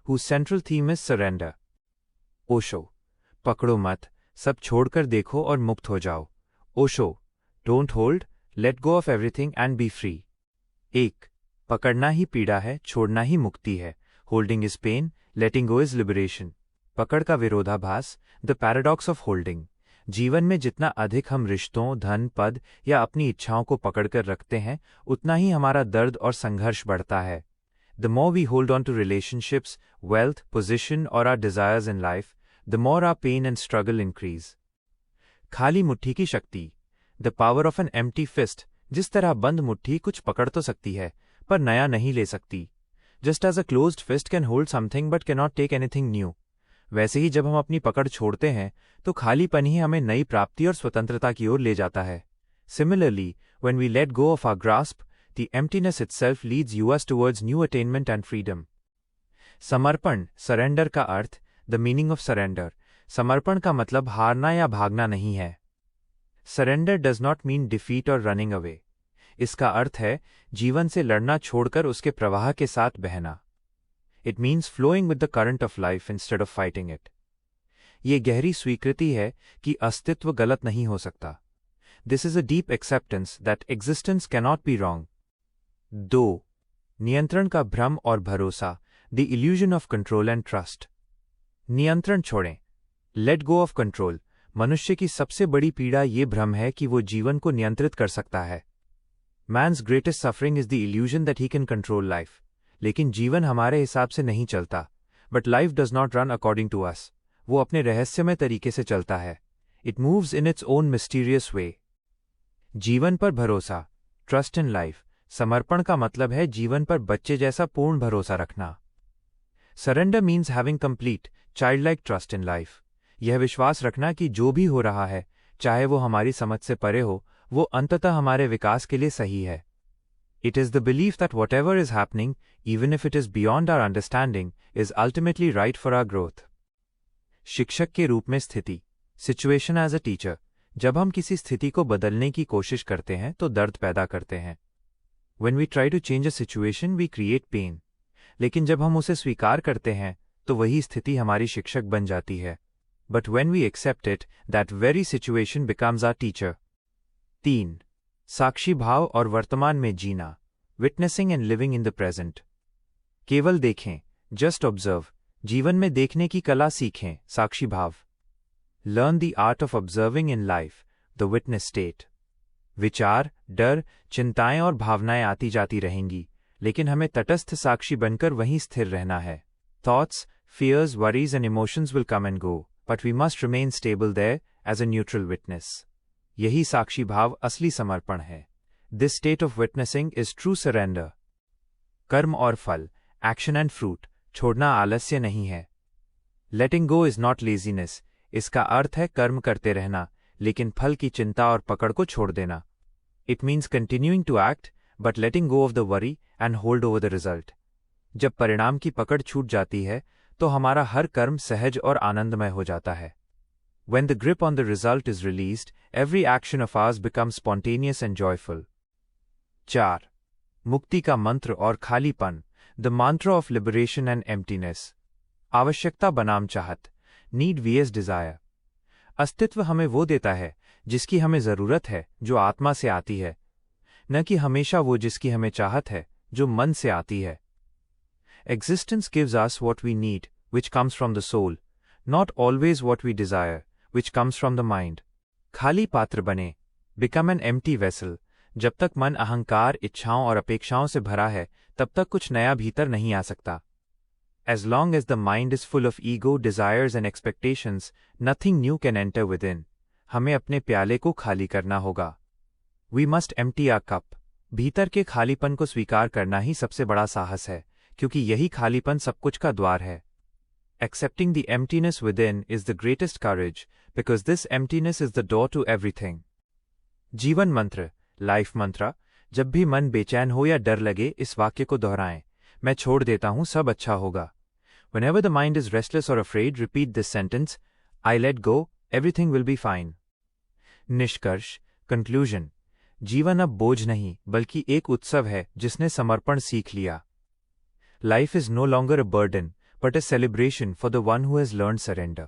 whose central theme is surrender. Osho, पकड़ो मत, सब छोड़कर देखो और मुक्त हो जाओ. Osho, don't hold, let go of everything and be free. 1. पकड़ना ही पीड़ा है, छोड़ना ही मुक्ति है. Holding is pain, letting go is liberation. पकड़ का विरोधाभास, the paradox of holding. जीवन में जितना अधिक हम रिश्तों, धन, पद या अपनी इच्छाओं को पकड़कर रखते हैं, उतना ही हमारा दर्द और संघर्ष बढ़ता है. The more we hold on to relationships, wealth, position or our desires in life, the more our pain and struggle increase. खाली मुट्ठी की शक्ति. The power of an empty fist. जिस तरह बंद मुट्ठी कुछ पकड़ तो सकती है, पर नया नहीं ले सकती. Just as a closed fist can hold something but cannot take anything new. वैसे ही जब हम अपनी पकड़ छोड़ते हैं, तो खालीपन ही हमें नई प्राप्ति और स्वतंत्रता की ओर ले जाता है. Similarly, when we let go of our grasp, the emptiness itself leads us towards new attainment and freedom. समर्पण, surrender का अर्थ, the meaning of surrender. समर्पण का मतलब हारना या भागना नहीं है. Surrender does not mean defeat or running away. इसका अर्थ है जीवन से लड़ना छोड़कर उसके प्रवाह के साथ बहना. It means flowing with the current of life instead of fighting it. ये गहरी स्वीकृति है कि अस्तित्व गलत नहीं हो सकता. This is a deep acceptance that existence cannot be wrong. 2. नियंत्रण का भ्रम और भरोसा, the illusion of control and trust. नियंत्रण छोड़ें. Let go of control. मनुष्य की सबसे बड़ी पीड़ा ये भ्रम है कि वो जीवन को नियंत्रित कर सकता है. Man's greatest suffering is the illusion that he can control life. लेकिन जीवन हमारे हिसाब से नहीं चलता. But life does not run according to us. वो अपने रहस्यमय तरीके से चलता है. It moves in its own mysterious way. जीवन पर भरोसा, trust in life. समर्पण का मतलब है जीवन पर बच्चे जैसा पूर्ण भरोसा रखना. Surrender means having complete, childlike trust in life. यह विश्वास रखना कि जो भी हो रहा है, चाहे वो हमारी समझ से परे हो, वो अंततः हमारे विकास के लिए सही है. It is the belief that whatever is happening, even if it is beyond our understanding, is ultimately right for our growth. शिक्षक के रूप में स्थिति, situation as a teacher. जब हम किसी स्थिति को बदलने की कोशिश करते हैं तो दर्द पैदा करते हैं. When we try to change a situation, we create pain. लेकिन जब हम उसे स्वीकार करते हैं तो वही स्थिति हमारी शिक्षक बन जाती है. But when we accept it, that very situation becomes our teacher. 3. साक्षी भाव और वर्तमान में जीना, witnessing and living in the present. केवल देखें, just observe. जीवन में देखने की कला सीखें, साक्षी भाव. Learn the art of observing in life, the witness state. विचार, डर, चिंताएं और भावनाएं आती जाती रहेंगी, लेकिन हमें तटस्थ साक्षी बनकर वहीं स्थिर रहना है. Thoughts, fears, worries and emotions will come and go, but we must remain stable there as a neutral witness. यही साक्षी भाव असली समर्पण है. This state of witnessing is true surrender. कर्म और फल, action and fruit. छोड़ना आलस्य नहीं है. Letting go is not laziness. इसका अर्थ है कर्म करते रहना, लेकिन फल की चिंता और पकड़ को छोड़ देना. It means continuing to act, but letting go of the worry and hold over the result. जब परिणाम की पकड़ छूट जाती है, तो हमारा हर कर्म सहज और आनंदमय हो जाता है. When the grip on the result is released, every action of ours becomes spontaneous and joyful. 4. मुक्ति का मंत्र और खालीपन, the mantra of liberation and emptiness. आवश्यकता बनाम चाहत, need vs desire. अस्तित्व हमें वो देता है जिसकी हमें जरूरत है, जो आत्मा से आती है, न कि हमेशा वो जिसकी हमें चाहत है, जो मन से आती है. Existence gives us what we need, which comes from the soul, not always what we desire, which comes from the mind. खाली पात्र बने, become an empty vessel. जब तक मन अहंकार, इच्छाओं और अपेक्षाओं से भरा है, तब तक कुछ नया भीतर नहीं आ सकता. As long as the mind is full of ego, desires and expectations, nothing new can enter within. हमें अपने प्याले को खाली करना होगा. We must empty our cup. भीतर के खालीपन को स्वीकार करना ही सबसे बड़ा साहस है, क्योंकि यही खालीपन सब कुछ का द्वार है. Accepting the emptiness within is the greatest courage, because this emptiness is the door to everything. जीवन मंत्र, लाइफ मंत्र. जब भी मन बेचैन हो या डर लगे, इस वाक्य को दोहराएं. मैं छोड़ देता हूं, सब अच्छा होगा. Whenever the mind is restless or afraid, repeat this sentence. I let go, everything will be fine. निष्कर्ष, conclusion. जीवन अब बोझ नहीं, बल्कि एक उत्सव है जिसने समर्पण सीख लिया. Life is no longer a burden, but a celebration for the one who has learned surrender.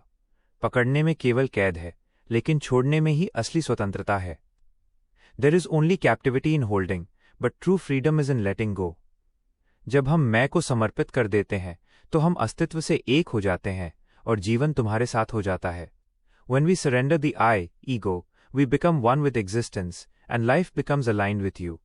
पकड़ने में केवल कैद है, लेकिन छोड़ने में ही असली स्वतंत्रता है. There is only captivity in holding, but true freedom is in letting go. जब हम मैं को समर्पित कर देते हैं, तो हम अस्तित्व से एक हो जाते हैं, और जीवन तुम्हारे साथ हो जाता है. When we surrender the I, ego, we become one with existence, and life becomes aligned with you.